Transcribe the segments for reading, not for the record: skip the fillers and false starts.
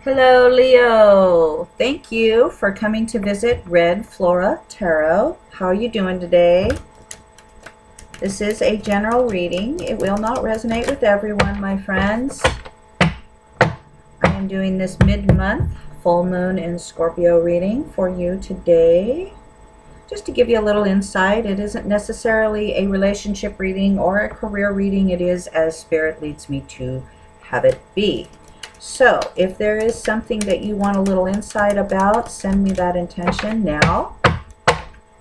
Hello, Leo. Thank you for coming to visit Red Flora Tarot. How are you doing today? This is a general reading. It will not resonate with everyone, my friends. I am doing this mid-month full moon in Scorpio reading for you today. Just to give you a little insight, it isn't necessarily a relationship reading or a career reading. It is as Spirit leads me to have it be. So if there is something that you want a little insight about, send me that intention now.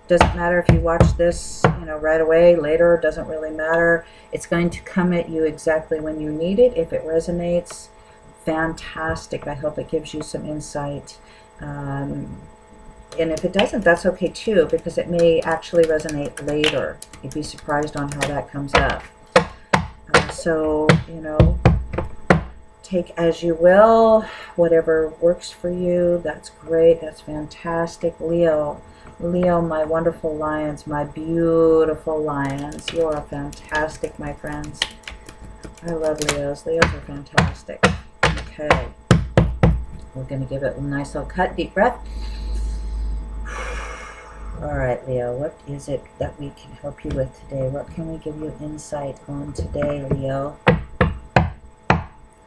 Doesn't matter if you watch this, right away, later, doesn't really matter. It's going to come at you exactly when you need it. If it resonates, fantastic. I hope it gives you some insight. And if it doesn't, that's okay too, because it may actually resonate later. You'd be surprised on how that comes up. So, take as you will, whatever works for you. That's great. That's fantastic. Leo, my wonderful lions, my beautiful lions. You are fantastic, my friends. I love Leos. Leos are fantastic. Okay. We're going to give it a nice little cut. Deep breath. All right, Leo, what is it that we can help you with today? What can we give you insight on today, Leo?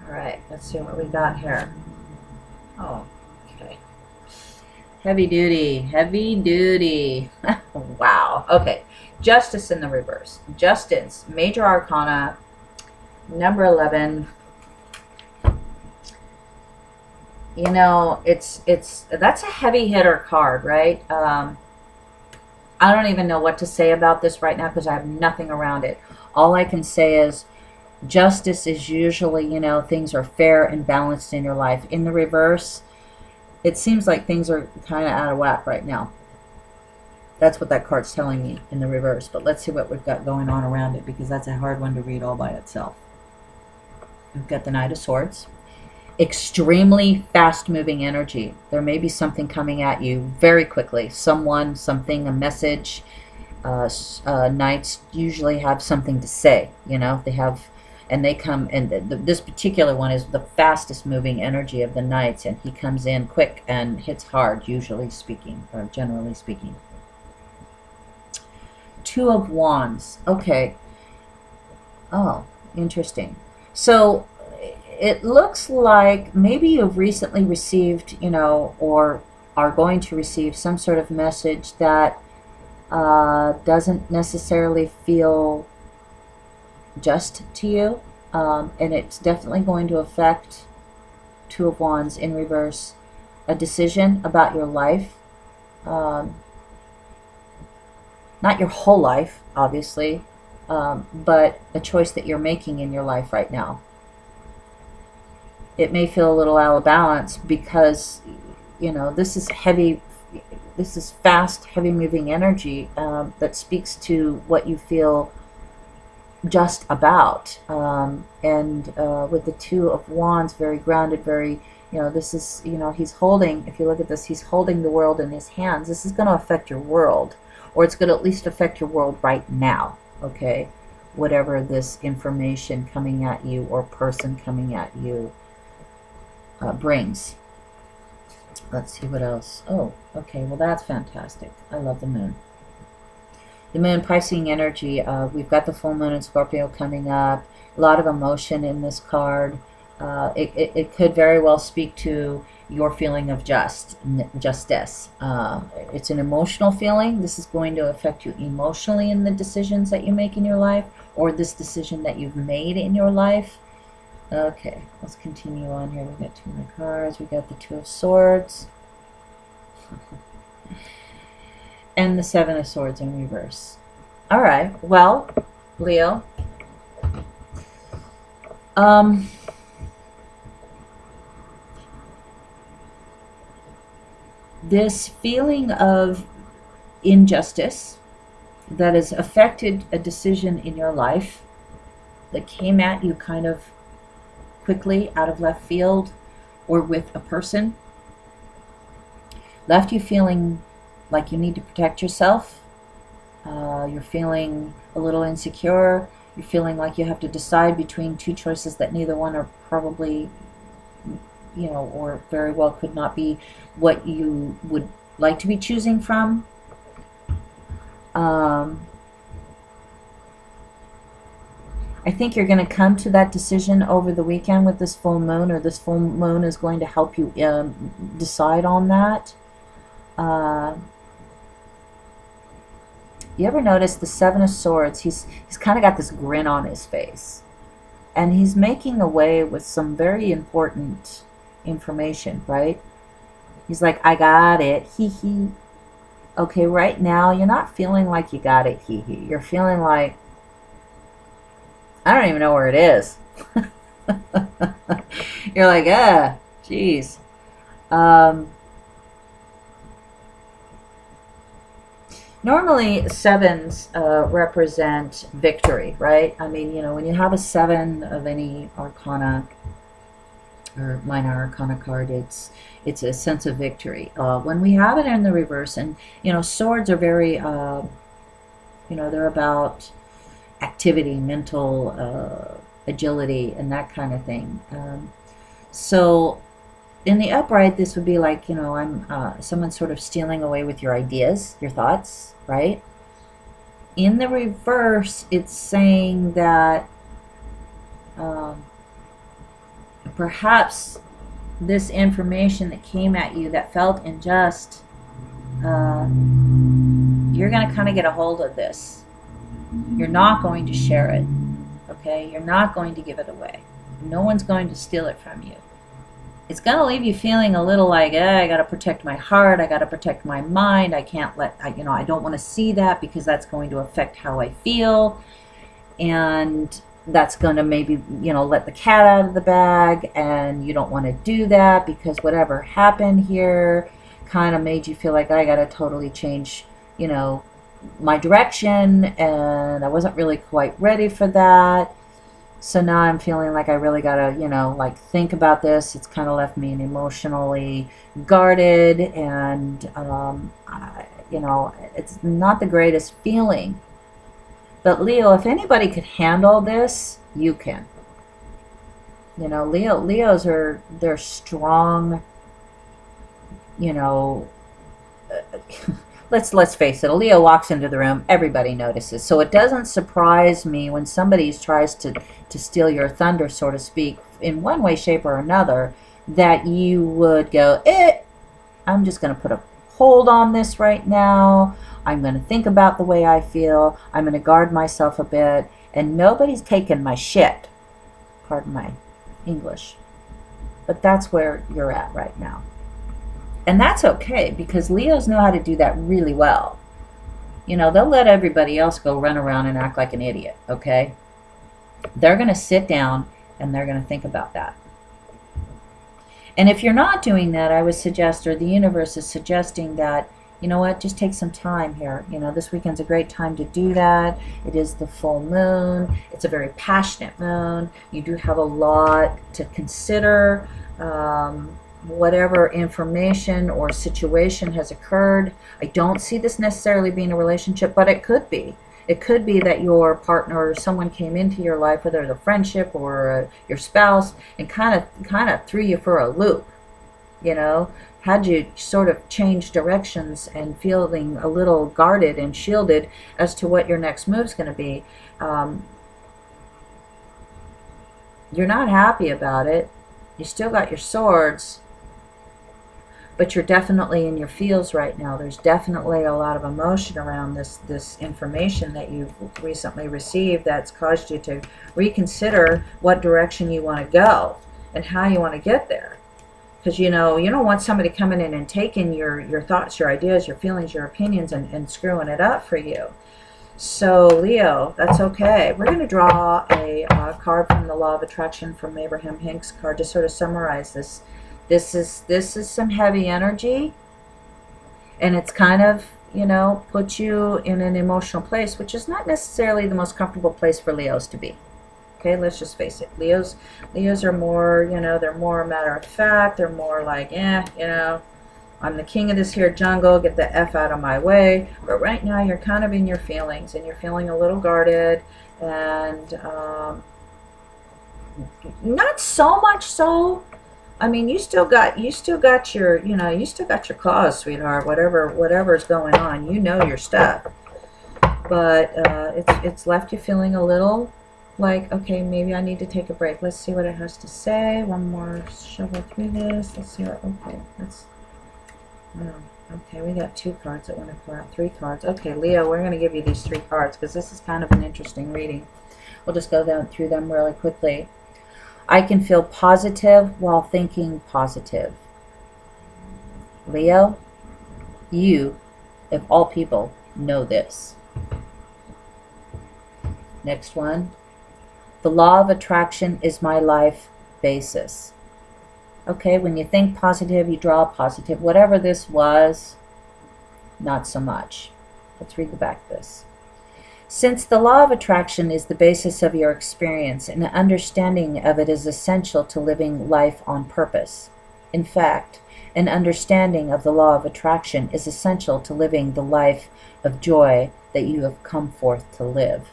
All right, let's see what we got here. Oh, okay. Heavy duty, heavy duty. Wow. Okay. Justice in the reverse. Justice, major arcana, number 11. That's a heavy hitter card, right? I don't even know what to say about this right now because I have nothing around it. All I can say is justice is usually, things are fair and balanced in your life. In the reverse, it seems like things are kind of out of whack right now. That's what that card's telling me in the reverse. But let's see what we've got going on around it, because that's a hard one to read all by itself. We've got the Knight of Swords. Extremely fast-moving energy. There may be something coming at you very quickly. Someone, something, a message. Knights usually have something to say. They have, and they come, and this particular one is the fastest moving energy of the Knights, and he comes in quick and hits hard, usually speaking, or generally speaking. Two of Wands. Okay. Oh, interesting. So it looks like maybe you've recently received, or are going to receive some sort of message that doesn't necessarily feel just to you. And it's definitely going to affect Two of Wands in reverse. A decision about your life. Not your whole life, obviously, but a choice that you're making in your life right now. It may feel a little out of balance because, this is heavy, this is fast, heavy moving energy that speaks to what you feel just about. And with the Two of Wands, very grounded, very, this is, he's holding, if you look at this, he's holding the world in his hands. This is going to affect your world, or it's going to at least affect your world right now, okay? Whatever this information coming at you or person coming at you brings. Let's see what else. Oh, okay. Well, that's fantastic. I love the moon. The moon, Piscean energy. We've got the full moon in Scorpio coming up. A lot of emotion in this card. It could very well speak to your feeling of justice. It's an emotional feeling. This is going to affect you emotionally in the decisions that you make in your life, or this decision that you've made in your life. Okay, let's continue on here. We got two more cards. We got the Two of Swords. And the Seven of Swords in reverse. All right, well, Leo. This feeling of injustice that has affected a decision in your life that came at you kind of quickly out of left field, or with a person, left you feeling like you need to protect yourself. You're feeling a little insecure. You're feeling like you have to decide between two choices that neither one are probably, or very well could not be what you would like to be choosing from. I think you're going to come to that decision over the weekend with this full moon, or this full moon is going to help you decide on that. You ever notice the Seven of Swords? He's kind of got this grin on his face, and he's making away with some very important information, right? He's like, I got it, hee hee. Okay, right now you're not feeling like you got it, hee hee. You're feeling like, I don't even know where it is. You're like, geez. Normally, sevens represent victory, right? I mean, when you have a seven of any arcana or minor arcana card, it's a sense of victory. When we have it in the reverse, and swords are very, they're about activity, mental agility, and that kind of thing. So in the upright, this would be like, I'm someone sort of stealing away with your ideas, your thoughts, right? In the reverse, it's saying that perhaps this information that came at you that felt unjust, you're going to kind of get a hold of this. You're not going to share it, okay? You're not going to give it away. No one's going to steal it from you. It's going to leave you feeling a little like, I got to protect my heart, I got to protect my mind, I can't let, I don't want to see that because that's going to affect how I feel, and that's going to maybe, let the cat out of the bag, and you don't want to do that because whatever happened here kind of made you feel like, I got to totally change, my direction, and I wasn't really quite ready for that. So now I'm feeling like I really gotta, think about this. It's kind of left me emotionally guarded, and, it's not the greatest feeling. But Leo, if anybody could handle this, you can. Leos they're strong, let's face it, a Leo walks into the room, everybody notices. So it doesn't surprise me when somebody tries to steal your thunder, so to speak, in one way, shape, or another, that you would go, I'm just going to put a hold on this right now. I'm going to think about the way I feel. I'm going to guard myself a bit. And nobody's taking my shit. Pardon my English. But that's where you're at right now. And that's okay, because Leos know how to do that really well. They'll let everybody else go run around and act like an idiot, okay? They're going to sit down and they're going to think about that. And if you're not doing that, I would suggest, or the universe is suggesting that, just take some time here. This weekend's a great time to do that. It is the full moon. It's a very passionate moon. You do have a lot to consider. Whatever information or situation has occurred. I don't see this necessarily being a relationship, but it could be. It could be that your partner or someone came into your life, whether it's a friendship or your spouse, and kind of threw you for a loop. Had you sort of change directions and feeling a little guarded and shielded as to what your next move's going to be. You're not happy about it. You still got your swords, but you're definitely in your feels right now. There's definitely a lot of emotion around this information that you've recently received that's caused you to reconsider what direction you want to go and how you want to get there. Because you don't want somebody coming in and taking your thoughts, your ideas, your feelings, your opinions, and screwing it up for you. So Leo, that's okay. We're going to draw a card from the Law of Attraction from Abraham Hicks card to sort of summarize this. This is some heavy energy, and it's kind of, puts you in an emotional place, which is not necessarily the most comfortable place for Leos to be. Okay, let's just face it. Leos are more, they're more matter of fact. They're more like, I'm the king of this here jungle, get the F out of my way. But right now you're kind of in your feelings, and you're feeling a little guarded, and not so much so I mean, you still got your, you still got your cause, sweetheart. Whatever's going on, you know your stuff. But it's left you feeling a little like, okay, maybe I need to take a break. Let's see what it has to say. One more shovel through this. Let's see what. Okay, okay, we got 2 cards that want to pull out. 3 cards. Okay, Leo, we're going to give you these 3 cards because this is kind of an interesting reading. We'll just go down through them really quickly. I can feel positive while thinking positive. Leo, you, of all people, know this. Next one. The law of attraction is my life basis. Okay, when you think positive, you draw positive. Whatever this was, not so much. Let's read the back of this. Since the law of attraction is the basis of your experience, an understanding of it is essential to living life on purpose. In fact, an understanding of the law of attraction is essential to living the life of joy that you have come forth to live.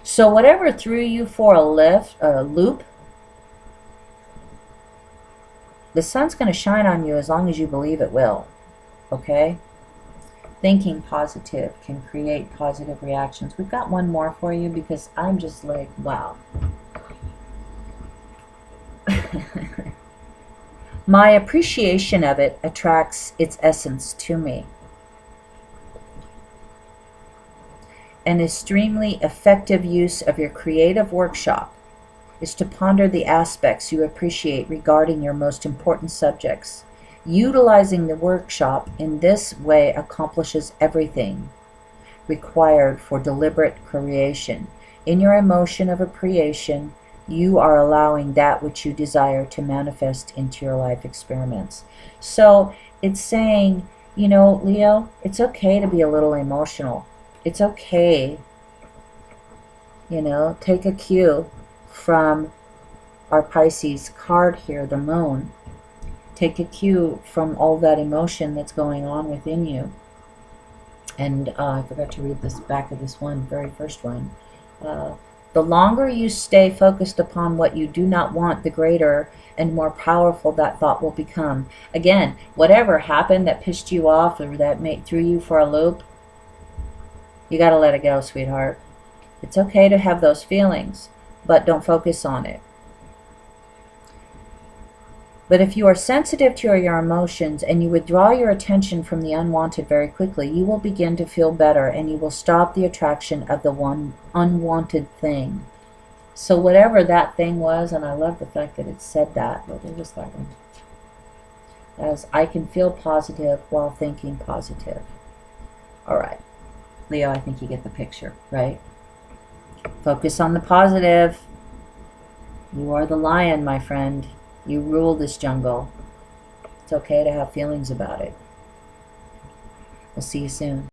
So whatever threw you for a loop, the sun's going to shine on you as long as you believe it will. Okay? Thinking positive can create positive reactions. We've got one more for you because I'm just like, wow. My appreciation of it attracts its essence to me. An extremely effective use of your creative workshop is to ponder the aspects you appreciate regarding your most important subjects. Utilizing the workshop in this way accomplishes everything required for deliberate creation. In your emotion of appreciation, you are allowing that which you desire to manifest into your life experiments. So it's saying, you know, Leo, it's okay to be a little emotional. It's okay, you know, take a cue from our Pisces card here, the moon. Take a cue from all that emotion that's going on within you. And I forgot to read this back of this one, very first one. The longer you stay focused upon what you do not want, the greater and more powerful that thought will become. Again, whatever happened that pissed you off or that threw you for a loop, you got to let it go, sweetheart. It's okay to have those feelings, but don't focus on it. But if you are sensitive to your emotions and you withdraw your attention from the unwanted very quickly, you will begin to feel better and you will stop the attraction of the one unwanted thing. So whatever that thing was, and I love the fact that it said that, but it was that one. As I can feel positive while thinking positive. All right. Leo, I think you get the picture, right? Focus on the positive. You are the lion, my friend. You rule this jungle. It's okay to have feelings about it. We'll see you soon.